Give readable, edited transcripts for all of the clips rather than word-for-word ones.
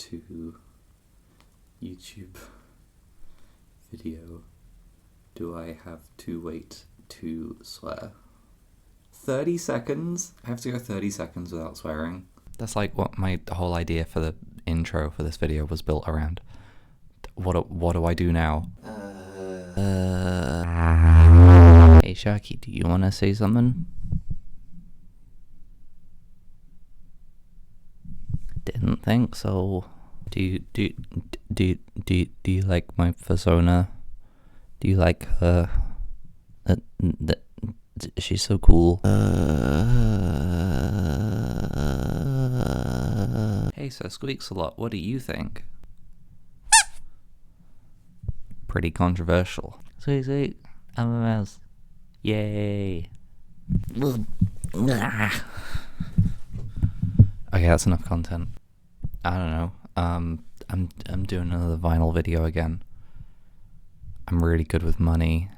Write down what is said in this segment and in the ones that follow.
to YouTube video do I have to wait to swear? 30 seconds? I have to go 30 seconds without swearing. That's like what my whole idea for the intro for this video was built around. What do I do now? Hey Sharky, do you want to say something? Didn't think so. Do you like my persona? Do you like her? She's so cool. Hey, so Squeaks a lot. What do you think? Pretty controversial. Sweet, sweet. I'm a mouse. Yay. Okay, that's enough content. I don't know. I'm doing another vinyl video again. I'm really good with money.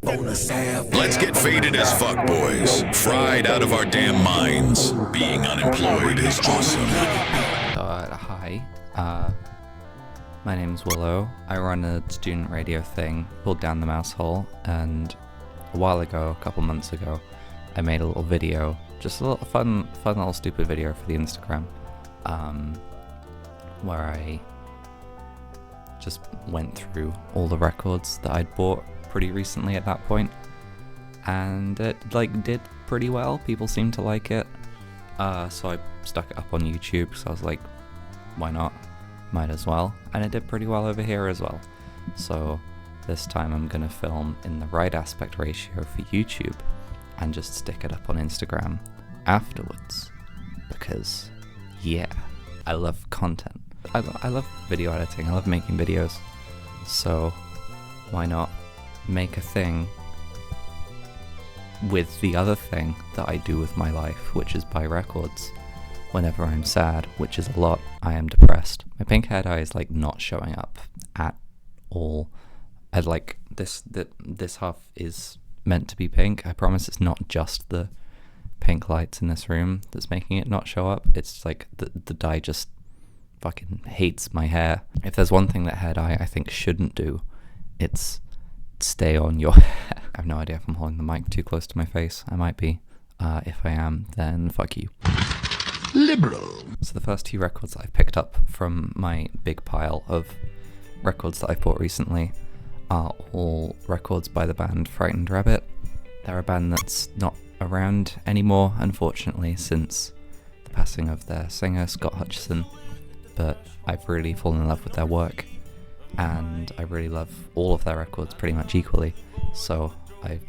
Let's get faded as fuck boys, fried out of our damn minds. Being unemployed is awesome. Hi, my name's Willow. I run a student radio thing called Down the Mouse Hole, and a while ago, a couple months ago, I made a little video, just a little fun little stupid video for the Instagram, where I just went through all the records that I'd bought pretty recently at that point, and it did pretty well. People seemed to like it, so I stuck it up on YouTube, so I was like, why not, might as well, and it did pretty well over here as well. So this time I'm gonna film in the right aspect ratio for YouTube and just stick it up on Instagram afterwards, because yeah, I love content. I love video editing, I love making videos, so why not make a thing with the other thing that I do with my life, which is buy records whenever I'm sad, which is a lot. I am depressed. My pink hair dye is like not showing up at all. I'd like this half is meant to be pink. I promise it's not just the pink lights in this room that's making it not show up. It's like the dye just fucking hates my hair. If there's one thing that hair dye I think shouldn't do, it's stay on your hair. I have no idea if I'm holding the mic too close to my face. I might be. If I am, then fuck you. Liberal. So the first two records that I've picked up from my big pile of records that I've bought recently are all records by the band Frightened Rabbit. They're a band that's not around anymore, unfortunately, since the passing of their singer, Scott Hutchison, but I've really fallen in love with their work, and I really love all of their records pretty much equally, so I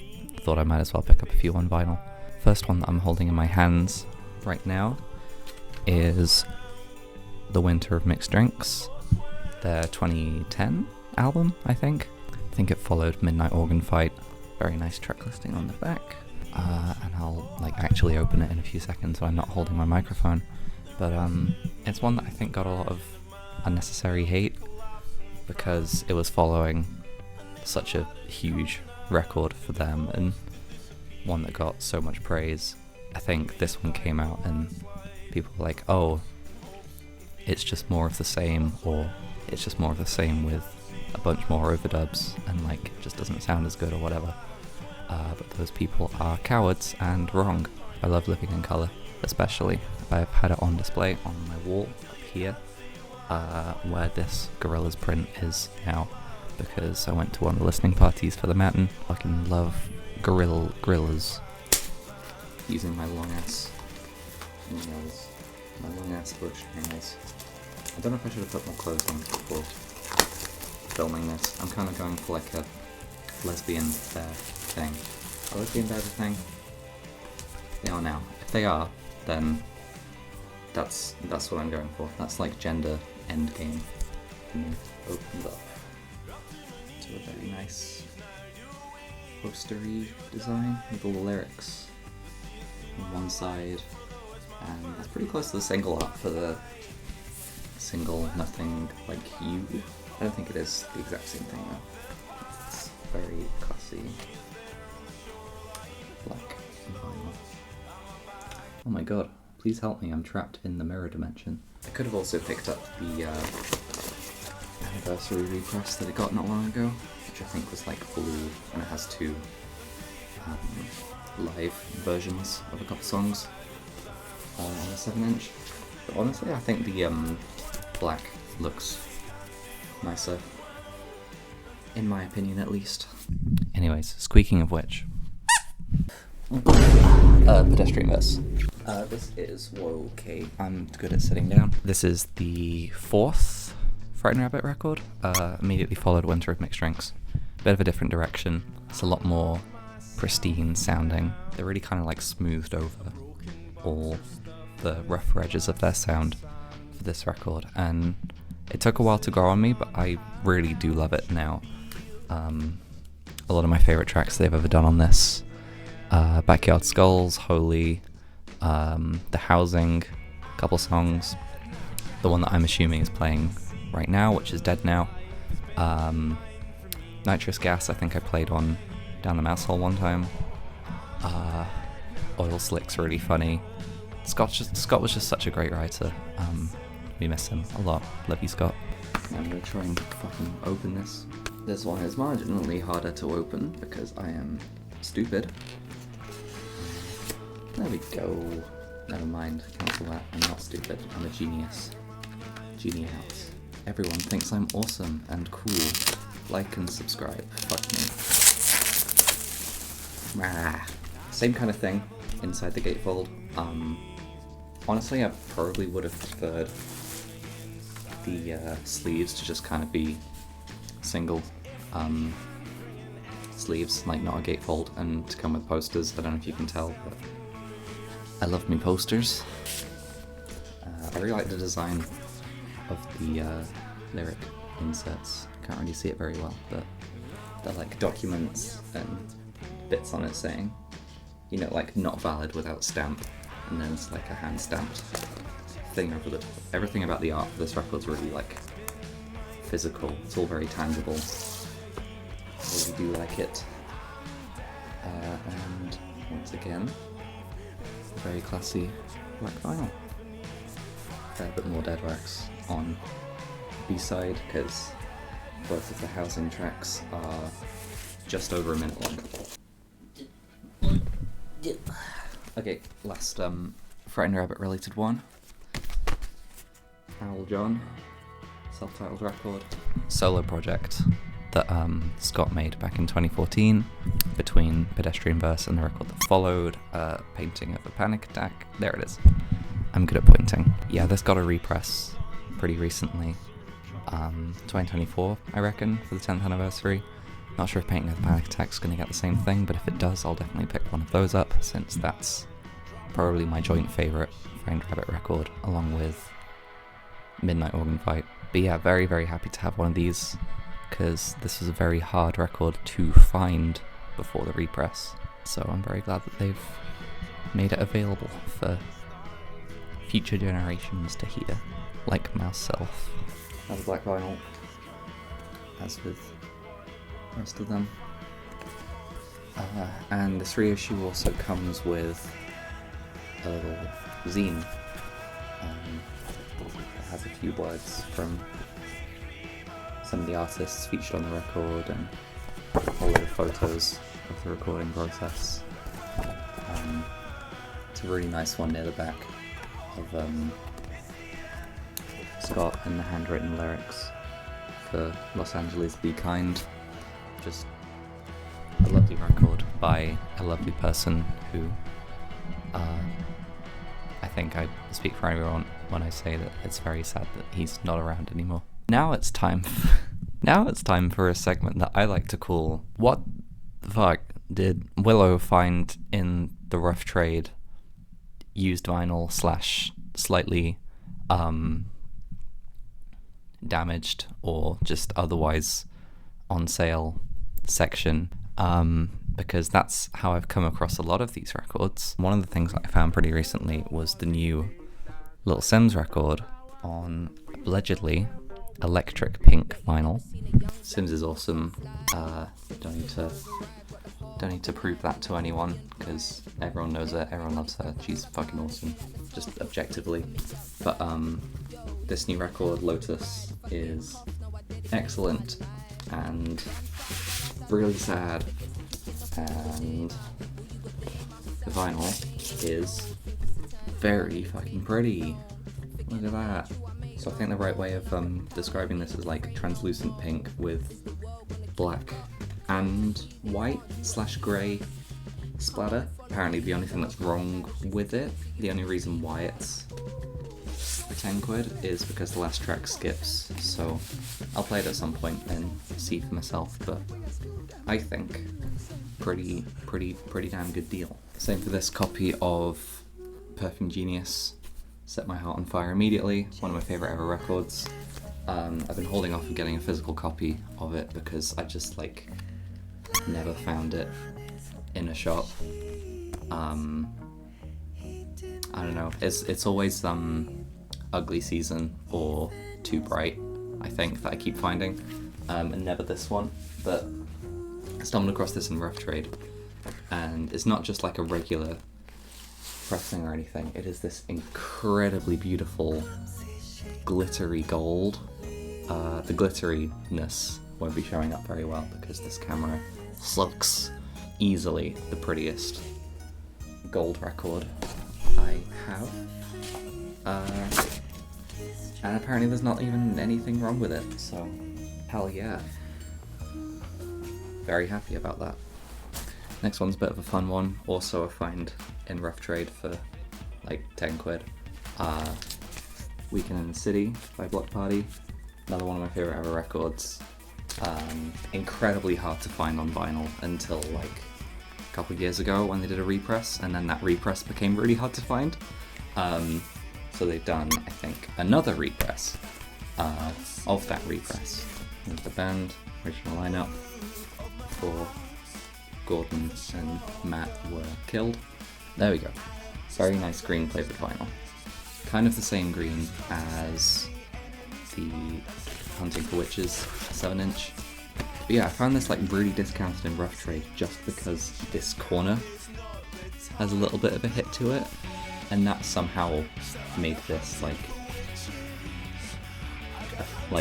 thought I might as well pick up a few on vinyl. First one that I'm holding in my hands right now is The Winter of Mixed Drinks, their 2010 album, I think. I think it followed Midnight Organ Fight. Very nice track listing on the back, and I'll actually open it in a few seconds so I'm not holding my microphone, but it's one that I think got a lot of unnecessary hate because it was following such a huge record for them and one that got so much praise. I think this one came out and people were like, oh, it's just more of the same, or it's just more of the same with a bunch more overdubs and it just doesn't sound as good or whatever. But those people are cowards and wrong. I love Living in Colour, especially. I've had it on display on my wall up here, where this Gorillaz print is now, because I went to one of the listening parties for the Mountain. Fucking love Gorillaz. Using my long ass nails, my long ass bush nails. I don't know if I should have put more clothes on before filming this. I'm kind of going for a lesbian bear thing. Are lesbian bears a thing? They are now. If they are, then that's what I'm going for. That's gender endgame. And opened up to a very nice postery design with all the lyrics on one side, and it's pretty close to the single art for the single Nothing Like You. I don't think it is the exact same thing though. It's very classy black vinyl. Oh my god, please help me, I'm trapped in the mirror dimension. I could have also picked up the anniversary repress that I got not long ago, which I think was like blue, and it has two live versions of a couple songs on a 7-inch. But honestly, I think the black looks nicer, in my opinion at least. Anyways, squeaking of which, pedestrian verse. This is, whoa, okay, I'm good at sitting down. This is the 4th Frightened Rabbit record, immediately followed Winter of Mixed Drinks. Bit of a different direction. It's a lot more pristine sounding. They're really kind of like smoothed over all the rougher edges of their sound for this record, and it took a while to grow on me, but I really do love it now. A lot of my favourite tracks they've ever done on this, Backyard Skulls, Holy, The Housing, a couple songs, the one that I'm assuming is playing right now, which is Dead Now, Nitrous Gas I think I played on Down the Mouse Hole one time, Oil Slick's really funny. Scott was just such a great writer. We miss him a lot. Love you, Scott. I'm gonna try and fucking open this. This one is marginally harder to open because I am stupid. There we go. Never mind, cancel that. I'm not stupid. I'm a genius. Genius. Everyone thinks I'm awesome and cool. Like and subscribe. Fuck me. Same kind of thing inside the gatefold. Honestly, I probably would have preferred the sleeves to just kind of be single sleeves, like not a gatefold, and to come with posters. I don't know if you can tell, but I love me posters. I really like the design of the lyric inserts. Can't really see it very well, but they're like documents and bits on it saying, you know, like not valid without stamp, and then it's like a hand stamped thing over the top. Everything about the art for this record's really like physical. It's all very tangible. I really do like it. And once again, very classy black vinyl. A fair bit more dead wax on B-side because both of the housing tracks are just over a minute long. Okay, last Frightened Rabbit related one. Owl John, self-titled record. Solo project that Scott made back in 2014 between Pedestrian Verse and the record that followed, Painting of a Panic Attack. There it is. I'm good at pointing. Yeah, this got a repress pretty recently. 2024, I reckon, for the 10th anniversary. Not sure if Painting of a Panic Attack's going to get the same thing, but if it does, I'll definitely pick one of those up, since that's probably my joint favourite Frightened Rabbit record, along with Midnight Organ Fight. But yeah, very, very happy to have one of these, because this was a very hard record to find before the repress. So I'm very glad that they've made it available for future generations to hear, like myself. Another black vinyl, as with the rest of them. And this reissue also comes with a little zine that has a few words from some of the artists featured on the record and a lot of photos of the recording process. It's a really nice one near the back of Scott and the handwritten lyrics for Los Angeles Be Kind. Just a lovely record by a lovely person who I think I speak for everyone when I say that it's very sad that he's not around anymore. Now it's time for a segment that I like to call What the Fuck Did Willow Find in the Rough Trade Used Vinyl / slightly damaged or just otherwise on sale section, because that's how I've come across a lot of these records. One of the things that I found pretty recently was the new Little Simz record on allegedly electric pink vinyl. Simz is awesome. Don't need to Don't need to prove that to anyone, because everyone knows her, everyone loves her, she's fucking awesome, just objectively. But this new record, Lotus, is excellent and really sad, and the vinyl is very fucking pretty. Look at that. So I think the right way of describing this is like translucent pink with black and white / grey splatter. Apparently the only thing that's wrong with it, the only reason why it's for 10 quid is because the last track skips, so I'll play it at some point and see for myself, but I think pretty damn good deal. Same for this copy of Perfume Genius, Set My Heart on Fire Immediately, one of my favourite ever records. I've been holding off on getting a physical copy of it because I just never found it in a shop. I don't know, it's always Ugly Season or Too Bright, I think, that I keep finding, and never this one. But I stumbled across this in Rough Trade, and it's not just like a regular pressing or anything, it is this incredibly beautiful glittery gold. The glitteriness won't be showing up very well because this camera looks easily the prettiest gold record I have. And apparently there's not even anything wrong with it, so hell yeah. Very happy about that. Next one's a bit of a fun one, also a find in Rough Trade for like 10 quid. Weekend in the City by Block Party, another one of my favourite ever records. Incredibly hard to find on vinyl until like a couple of years ago when they did a repress, and then that repress became really hard to find. So they've done, I think, another repress of that repress. And the band, original lineup, before Gordon and Matt were killed. There we go. Very nice green flavored vinyl. Kind of the same green as the Hunting for Witches 7-inch. But yeah, I found this really discounted in Rough Trade just because this corner has a little bit of a hit to it, and that somehow made this like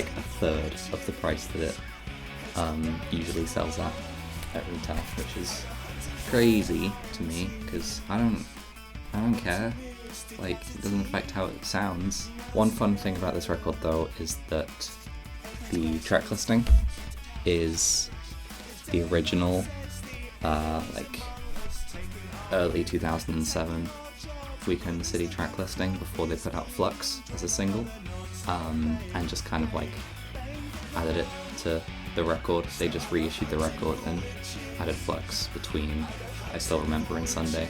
a third of the price that it usually sells at retail, which is crazy to me because I don't care. Like, it doesn't affect how it sounds. One fun thing about this record though is that the track listing is the original early 2007 Weekend in the City track listing before they put out Flux as a single, and just kind of added it to the record. They just reissued the record and added Flux between I Still Remember and Sunday,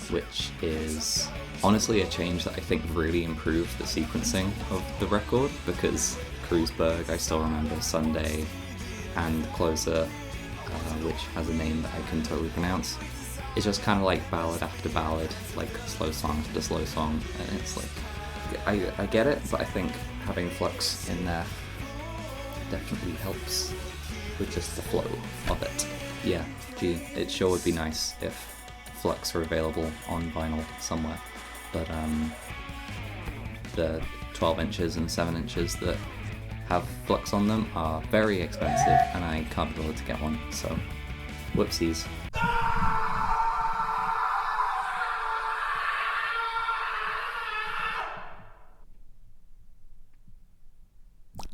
which is honestly a change that I think really improved the sequencing of the record, because Kreuzberg, I Still Remember, Sunday, and Closer, which has a name that I can totally pronounce, it's just kind of like ballad after ballad, like slow song after slow song, and it's like, I get it, but I think having Flux in there definitely helps with just the flow of it. Yeah, gee, it sure would be nice if Flux were available on vinyl somewhere, but the 12 inches and 7 inches that have Flux on them are very expensive, and I can't be bothered to get one, so whoopsies.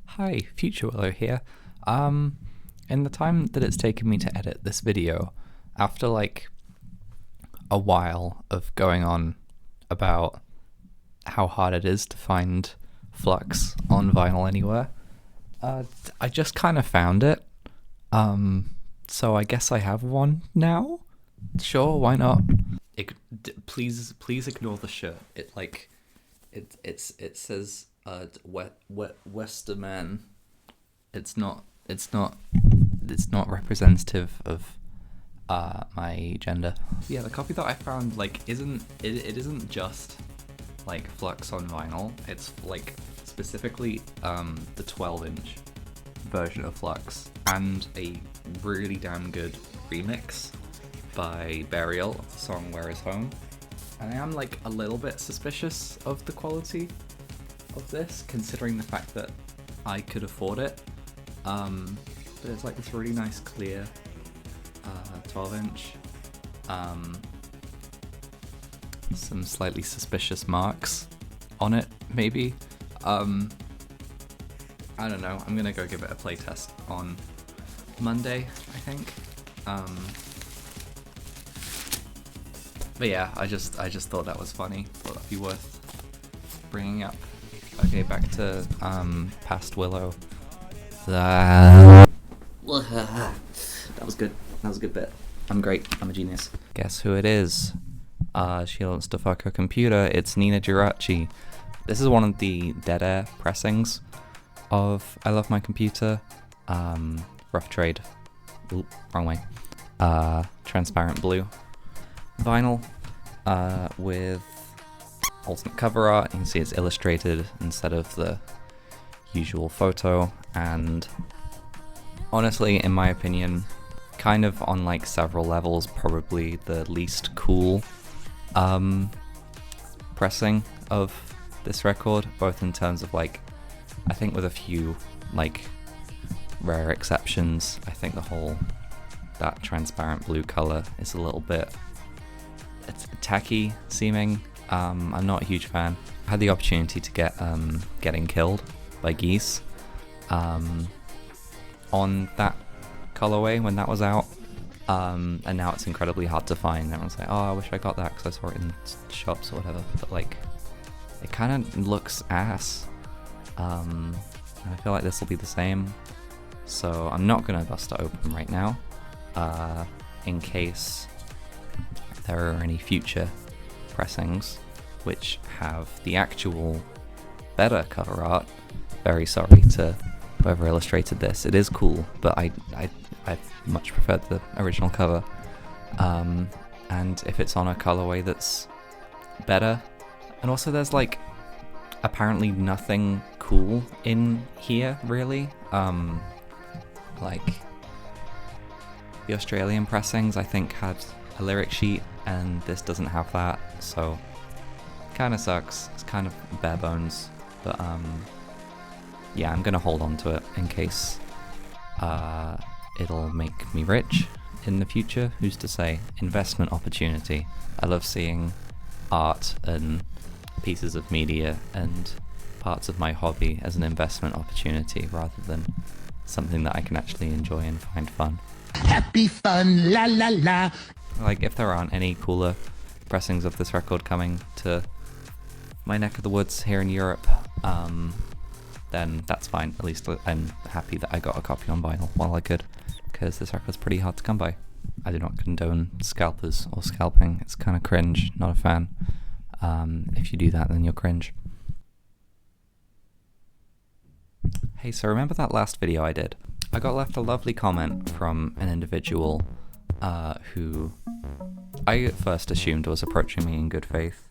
Hi, Future Willow here. In the time that it's taken me to edit this video, after a while of going on about how hard it is to find Flux on vinyl anywhere, I just kind of found it. So I guess I have one now? Sure, why not? Please ignore the shirt. It says Westerman. It's not representative of my gender. Yeah, the copy that I found isn't just Flux on vinyl. It's specifically the 12-inch version of Flux and a really damn good remix by Burial, the song Where Is Home. And I am like a little bit suspicious of the quality of this, considering the fact that I could afford it. But it's like this really nice clear 12-inch. Some slightly suspicious marks on it, maybe. I don't know. I'm gonna go give it a playtest on Monday, I think. But yeah, I just thought that was funny. Thought that'd be worth bringing up. Okay, back to past Willow. That was good. That was a good bit. I'm great. I'm a genius. Guess who it is? She wants to fuck her computer. It's Nina Girachi. This is one of the dead air pressings of I Love My Computer. Rough trade. Oop, wrong way. Transparent blue vinyl with alternate cover art. You can see it's illustrated instead of the usual photo, and honestly, in my opinion, kind of on like several levels, probably the least cool pressing of this record, both in terms of like, I think with a few like rare exceptions, I think that transparent blue color is a little bit, it's tacky seeming. I'm not a huge fan. I had the opportunity to get Getting Killed by Geese on that colorway when that was out, and now it's incredibly hard to find. Everyone's like, oh, I wish I got that because I saw it in shops or whatever, but like, it kind of looks ass, and I feel like this will be the same, so I'm not gonna bust it open right now, in case there are any future pressings which have the actual better cover art. Very sorry to whoever illustrated this. It is cool, but I much preferred the original cover. And if it's on a colorway that's better, and also there's like apparently nothing cool in here really. Like the Australian pressings I think had a lyric sheet, and this doesn't have that, so kind of sucks. It's kind of bare bones, but yeah, I'm gonna hold on to it in case it'll make me rich in the future. Who's to say? Investment opportunity. I love seeing art and pieces of media and parts of my hobby as an investment opportunity rather than something that I can actually enjoy and find fun. Happy fun, la la la. Like, if there aren't any cooler pressings of this record coming to my neck of the woods here in Europe, then that's fine. At least I'm happy that I got a copy on vinyl while I could, because this record's pretty hard to come by. I do not condone scalpers or scalping. It's kind of cringe. Not a fan. If you do that, then you're cringe. Hey, so remember that last video I did? I got left a lovely comment from an individual who I at first assumed was approaching me in good faith,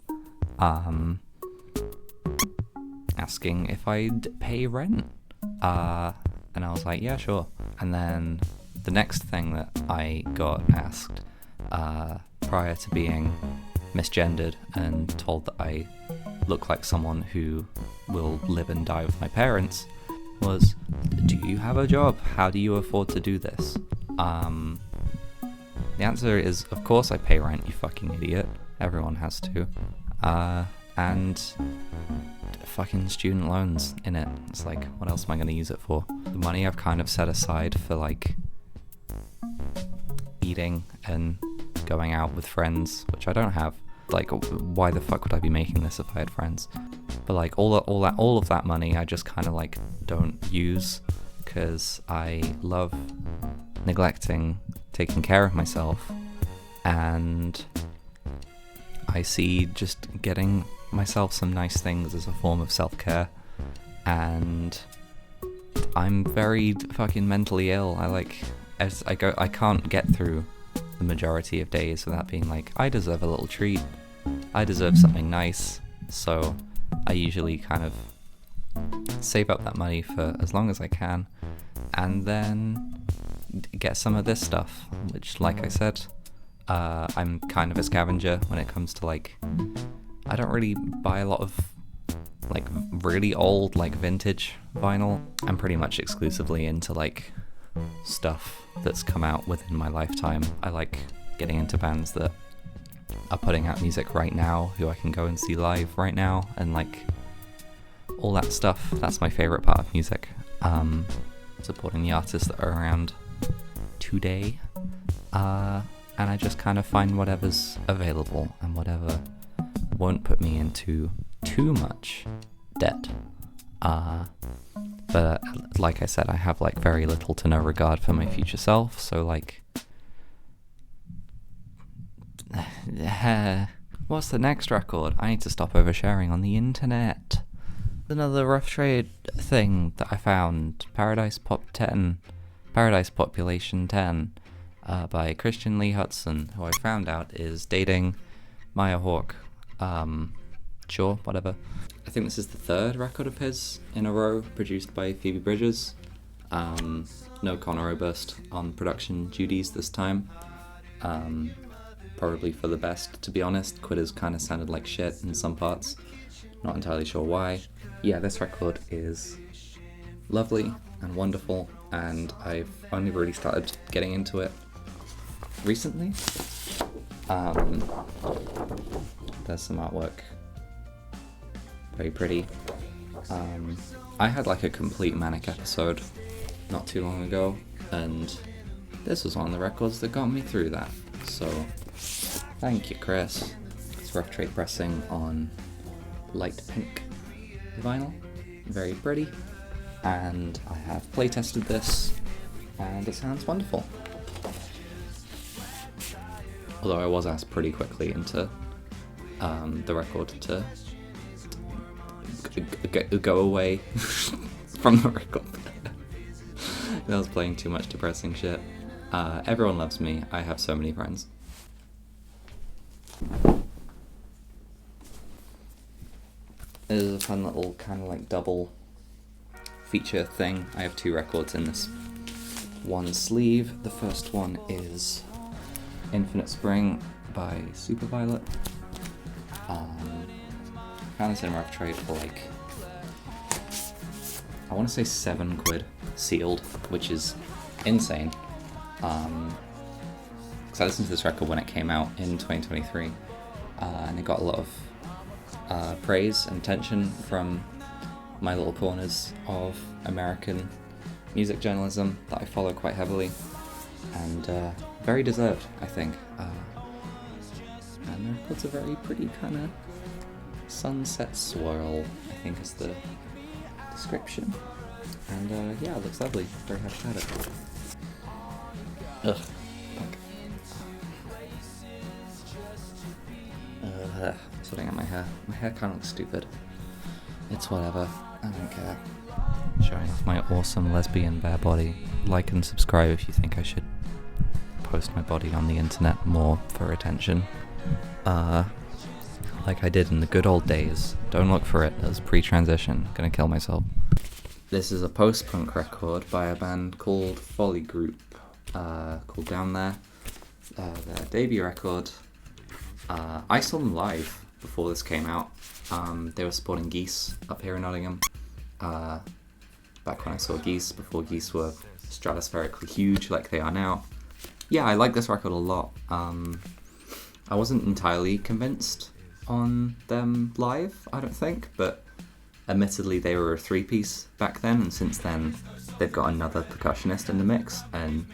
asking if I'd pay rent. And I was like, yeah, sure. And then the next thing that I got asked, prior to being misgendered and told that I look like someone who will live and die with my parents, was, do you have a job? How do you afford to do this? The answer is, of course I pay rent, you fucking idiot. Everyone has to. And fucking student loans in it. It's like, what else am I going to use it for? The money I've kind of set aside for like eating and going out with friends, which I don't have. Like, why the fuck would I be making this if I had friends? But like all of that money I just kind of like don't use, because I love neglecting taking care of myself, and I see just getting myself some nice things as a form of self-care, and I'm very fucking mentally ill. I can't get through the majority of days without being like, I deserve a little treat, I deserve something nice. So I usually kind of save up that money for as long as I can, and then get some of this stuff, which, like I said, I'm kind of a scavenger when it comes to like, I don't really buy a lot of like really old, like vintage vinyl. I'm pretty much exclusively into like stuff that's come out within my lifetime. I like getting into bands that are putting out music right now, who I can go and see live right now, and like all that stuff. That's my favorite part of music. Supporting the artists that are around today. And I just kind of find whatever's available and whatever won't put me into too much debt. But like I said, I have like very little to no regard for my future self, so like what's the next record? I need to stop oversharing on the internet. Another Rough Trade thing that I found, Paradise Population 10, by Christian Lee Hudson, who I found out is dating Maya Hawke. Sure, whatever. I think this is the third record of his in a row, produced by Phoebe Bridgers. No Conor Oberst on production duties this time. Probably for the best, to be honest. Quitters kind of sounded like shit in some parts. Not entirely sure why. Yeah, this record is lovely and wonderful, and I've only really started getting into it recently. There's some artwork. Very pretty. I had like a complete manic episode not too long ago, and this was one of the records that got me through that. So, thank you, Chris. It's Rough Trade pressing on light pink vinyl. Very pretty. And I have playtested this, and it sounds wonderful. Although I was asked pretty quickly into the record to go away from the record. I was playing too much depressing shit. Everyone loves me. I have so many friends. This is a fun little kind of like double feature thing. I have two records in this one sleeve. The first one is Infinite Spring by Superviolet. Found this in Rough Trade for like, I want to say £7 sealed, which is insane. Because I listened to this record when it came out in 2023, and it got a lot of praise and attention from my little corners of American music journalism that I follow quite heavily, and very deserved, I think. And the record's a very pretty kind of sunset swirl, I think is the description. And yeah, it looks lovely. Very happy to have it. Ugh. Sorting out my hair. My hair kind of looks stupid. It's whatever. I don't care. Showing off my awesome lesbian bare body. Like and subscribe if you think I should post my body on the internet more for attention. Like I did in the good old days. Don't look for it. It was pre-transition. Gonna kill myself. This is a post-punk record by a band called Folly Group, called Down There. Their debut record. I saw them live before this came out. They were supporting Geese up here in Nottingham. Back when I saw Geese, before Geese were stratospherically huge like they are now. Yeah, I like this record a lot. I wasn't entirely convinced on them live, I don't think, but admittedly they were a three-piece back then, and since then they've got another percussionist in the mix, and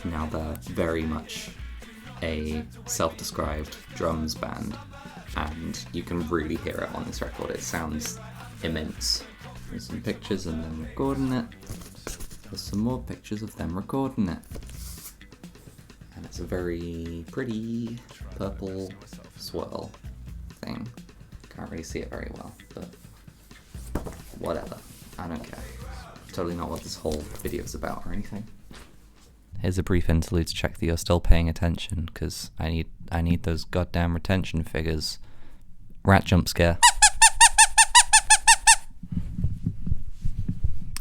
now they're very much a self-described drums band, and you can really hear it on this record. It sounds immense. There's some pictures of them recording it. There's some more pictures of them recording it. And it's a very pretty purple swirl thing. Can't really see it very well, but whatever. I don't care. Totally not what this whole video is about or anything. Here's a brief interlude to check that you're still paying attention, because I need those goddamn retention figures. Rat jump scare.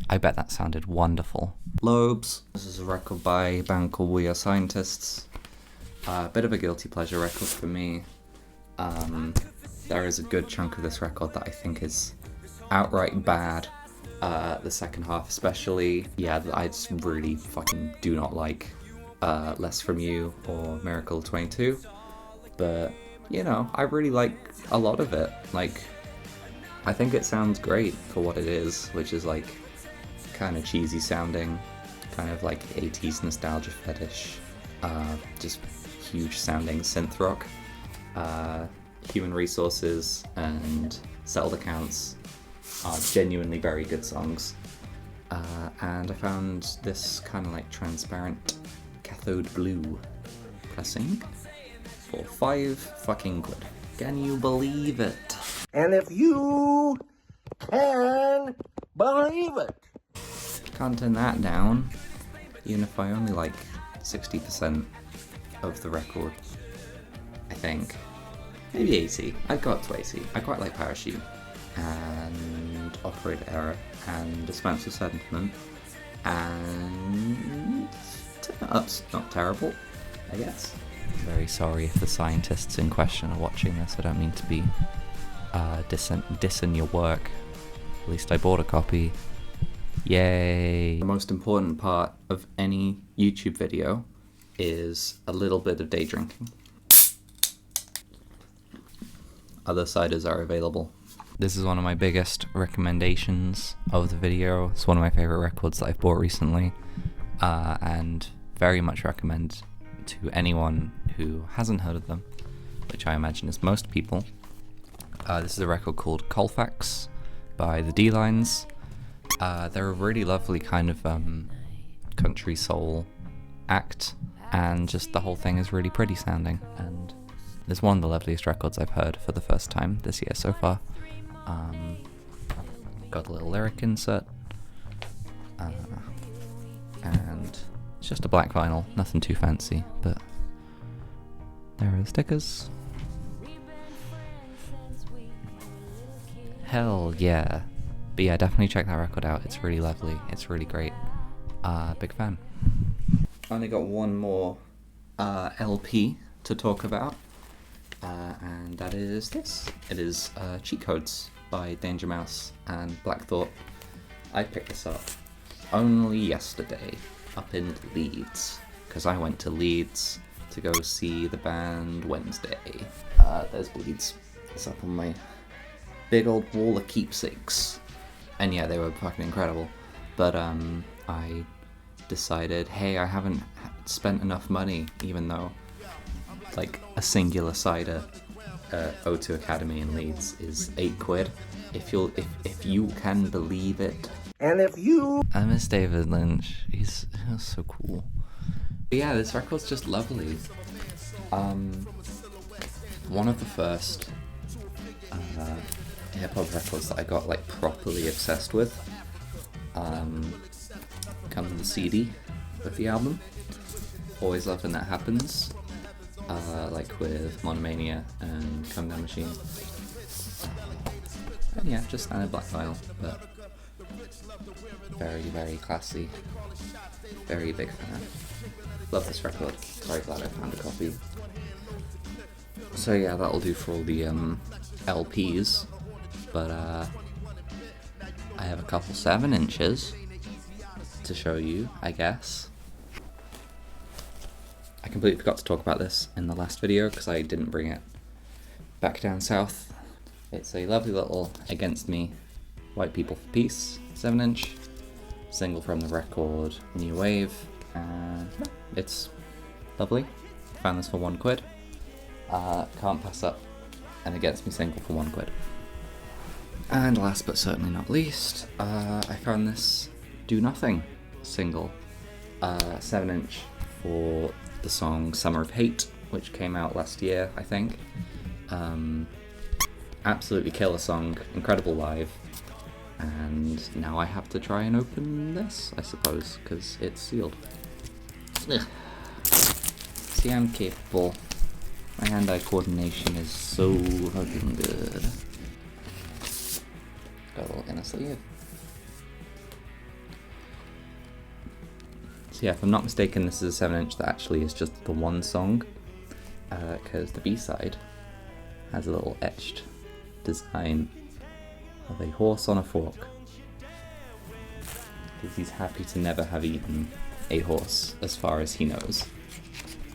I bet that sounded wonderful. Lobes. This is a record by a band called We Are Scientists. A bit of a guilty pleasure record for me. There is a good chunk of this record that I think is outright bad. The second half especially, yeah, I just really fucking do not like Less From You or Miracle 22. But, you know, I really like a lot of it. Like, I think it sounds great for what it is, which is like kind of cheesy sounding, kind of like 80s nostalgia fetish, just huge sounding synth rock. Human Resources and Settled Accounts are genuinely very good songs. And I found this kind of like transparent cathode blue pressing for 5 fucking quid. Can you believe it? And if you can believe it. Can't turn that down, even if I only like 60% of the record, I think. Maybe 80. I'd go up to 80. I quite like Parachute and Operator Error and Dispense of Sentiment, and that's not terrible, I guess. Very sorry if the scientists in question are watching this. I don't mean to be dissing your work. At least I bought a copy. Yay! The most important part of any YouTube video is a little bit of day drinking. Other ciders are available. This is one of my biggest recommendations of the video. It's one of my favorite records that I've bought recently, and very much recommend to anyone who hasn't heard of them, which I imagine is most people. This is a record called Colfax by the D-Lines. They're a really lovely kind of country soul act, and just the whole thing is really pretty sounding, and it's one of the loveliest records I've heard for the first time this year so far. Got a little lyric insert, and it's just a black vinyl, nothing too fancy, but there are the stickers. Hell yeah. But yeah, definitely check that record out. It's really lovely. It's really great. Big fan. Only got one more LP to talk about, and that is this. It is Cheat Codes by Danger Mouse and Black Thought. I picked this up only yesterday up in Leeds, because I went to Leeds to go see the band Wednesday. There's Leeds. It's up on my big old wall of keepsakes. And yeah, they were fucking incredible. But I decided, hey, I haven't spent enough money, even though like a singular cider O2 Academy in Leeds is 8 quid. If you can believe it. And if you... I miss David Lynch. He's so cool. But yeah, this record's just lovely. One of the first hip-hop records that I got like properly obsessed with. Comes with the CD of the album. Always love when that happens. Like with Monomania and Come Down Machine. And yeah, just standard black vinyl, but very, very classy. Very big fan. Love this record. Very glad I found a copy. So yeah, that'll do for all the LPs. But I have a couple 7-inches to show you, I guess. I completely forgot to talk about this in the last video because I didn't bring it back down south. It's a lovely little Against Me, White People for Peace 7-inch, single from the record New Wave, and it's lovely. Found this for 1 quid. Can't pass up an Against Me single for 1 quid. And last but certainly not least, I found this Do Nothing single, 7-inch for the song Summer of Hate, which came out last year, I think. Absolutely killer song, incredible live, and now I have to try and open this, I suppose, because it's sealed. Ugh. See, I'm capable. My hand-eye coordination is so fucking good. Got a little inner sleeve. So yeah, if I'm not mistaken, this is a 7-inch that actually is just the one song because the B-side has a little etched design of a horse on a fork. Because he's happy to never have eaten a horse, as far as he knows.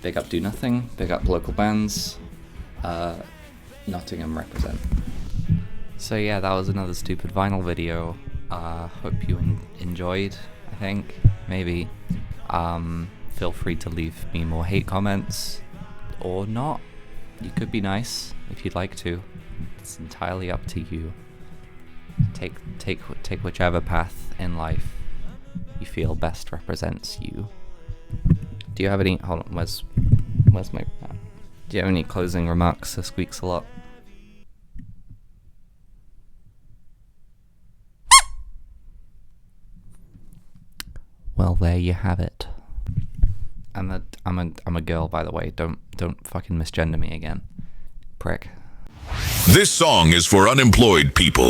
Big up Do Nothing, big up local bands, Nottingham represent. So yeah, that was another stupid vinyl video. Hope you enjoyed, I think, maybe. Feel free to leave me more hate comments, or not. You could be nice if you'd like to. It's entirely up to you. Take whichever path in life you feel best represents you. Do you have any? Hold on. Where's my? Do you have any closing remarks? This squeaks a lot. Well, there you have it. I'm a girl, by the way. Don't fucking misgender me again, prick. This song is for unemployed people.